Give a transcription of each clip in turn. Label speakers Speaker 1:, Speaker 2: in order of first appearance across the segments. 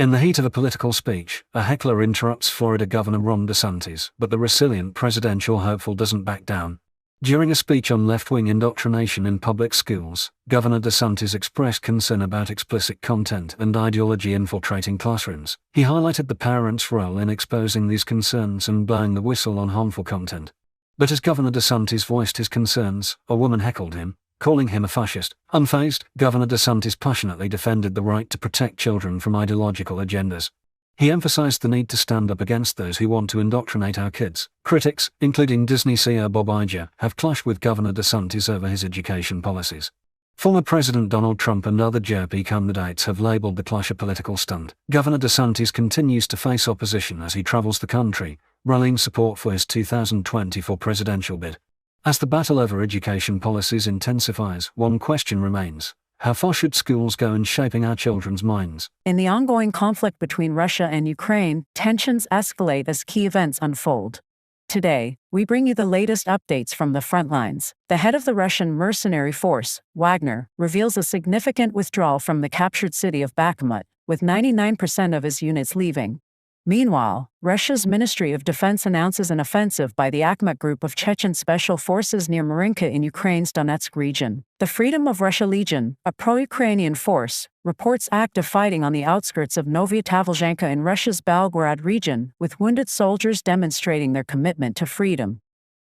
Speaker 1: In the heat of a political speech, a heckler interrupts Florida Governor Ron DeSantis, but the resilient presidential hopeful doesn't back down. During a speech on left-wing indoctrination in public schools, Governor DeSantis expressed concern about explicit content and ideology infiltrating classrooms. He highlighted the parents' role in exposing these concerns and blowing the whistle on harmful content. But as Governor DeSantis voiced his concerns, a woman heckled him, calling him a fascist. Unfazed, Governor DeSantis passionately defended the right to protect children from ideological agendas. He emphasized the need to stand up against those who want to indoctrinate our kids. Critics, including Disney CEO Bob Iger, have clashed with Governor DeSantis over his education policies. Former President Donald Trump and other GOP candidates have labeled the clash a political stunt. Governor DeSantis continues to face opposition as he travels the country, rallying support for his 2024 presidential bid. As the battle over education policies intensifies, one question remains: how far should schools go in shaping our children's minds?
Speaker 2: In the ongoing conflict between Russia and Ukraine, tensions escalate as key events unfold. Today, we bring you the latest updates from the front lines. The head of the Russian mercenary force, Wagner, reveals a significant withdrawal from the captured city of Bakhmut, with 99% of his units leaving. Meanwhile, Russia's Ministry of Defense announces an offensive by the Akhmat group of Chechen special forces near Marinka in Ukraine's Donetsk region. The Freedom of Russia Legion, a pro-Ukrainian force, reports active fighting on the outskirts of Novaya Tavlzhanka in Russia's Belgorod region, with wounded soldiers demonstrating their commitment to freedom.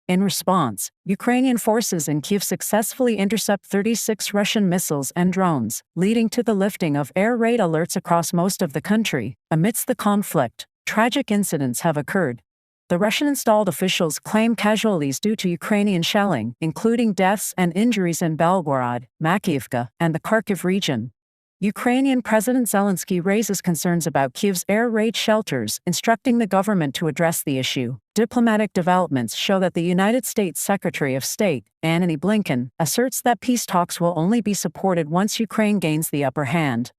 Speaker 2: In response, Ukrainian forces in Kyiv successfully intercept 36 Russian missiles and drones, leading to the lifting of air raid alerts across most of the country. Amidst the conflict, tragic incidents have occurred. The Russian-installed officials claim casualties due to Ukrainian shelling, including deaths and injuries in Belgorod, Makiivka, and the Kharkiv region. Ukrainian President Zelensky raises concerns about Kyiv's air raid shelters, instructing the government to address the issue. Diplomatic developments show that the United States Secretary of State, Antony Blinken, asserts that peace talks will only be supported once Ukraine gains the upper hand.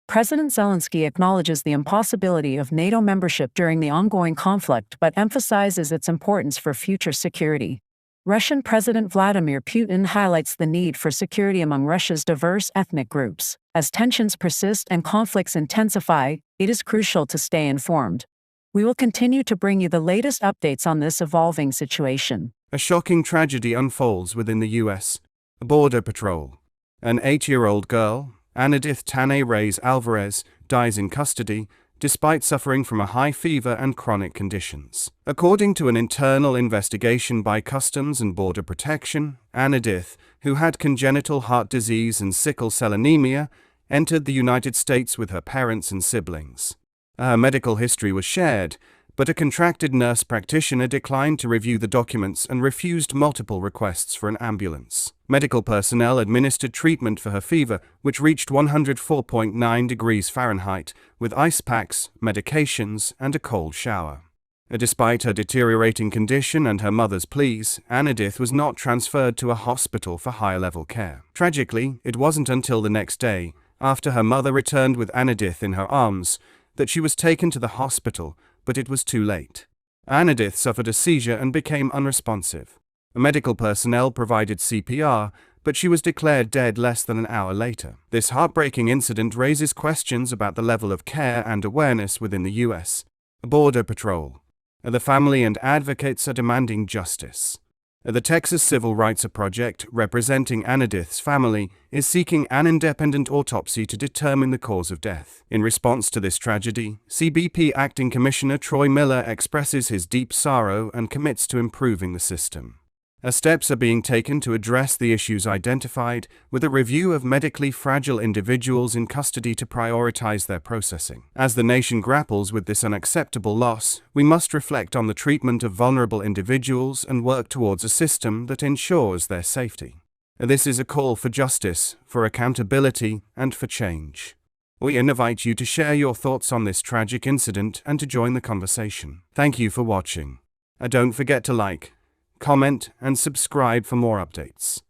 Speaker 2: President Zelensky acknowledges the impossibility of NATO membership during the ongoing conflict but emphasizes its importance for future security. Russian President Vladimir Putin highlights the need for security among Russia's diverse ethnic groups. As tensions persist and conflicts intensify, it is crucial to stay informed. We will continue to bring you the latest updates on this evolving situation.
Speaker 3: A shocking tragedy unfolds within the U.S. Border Patrol. An 8-year-old girl, Anadith Tane Reyes Alvarez, dies in custody, despite suffering from a high fever and chronic conditions. According to an internal investigation by Customs and Border Protection, Anadith, who had congenital heart disease and sickle cell anemia, entered the United States with her parents and siblings. Her medical history was shared, but a contracted nurse practitioner declined to review the documents and refused multiple requests for an ambulance. Medical personnel administered treatment for her fever, which reached 104.9 degrees Fahrenheit, with ice packs, medications, and a cold shower. Despite her deteriorating condition and her mother's pleas, Anadith was not transferred to a hospital for higher-level care. Tragically, it wasn't until the next day, after her mother returned with Anadith in her arms, that she was taken to the hospital, but it was too late. Anadith suffered a seizure and became unresponsive. Medical personnel provided CPR, but she was declared dead less than an hour later. This heartbreaking incident raises questions about the level of care and awareness within the U.S. Border Patrol. The family and advocates are demanding justice. The Texas Civil Rights Project, representing Anadith's family, is seeking an independent autopsy to determine the cause of death. In response to this tragedy, CBP Acting Commissioner Troy Miller expresses his deep sorrow and commits to improving the system. Steps are being taken to address the issues identified, with a review of medically fragile individuals in custody to prioritize their processing. As the nation grapples with this unacceptable loss, we must reflect on the treatment of vulnerable individuals and work towards a system that ensures their safety. This is a call for justice, for accountability, and for change. We invite you to share your thoughts on this tragic incident and to join the conversation. Thank you for watching. Don't forget to like, comment, and subscribe for more updates.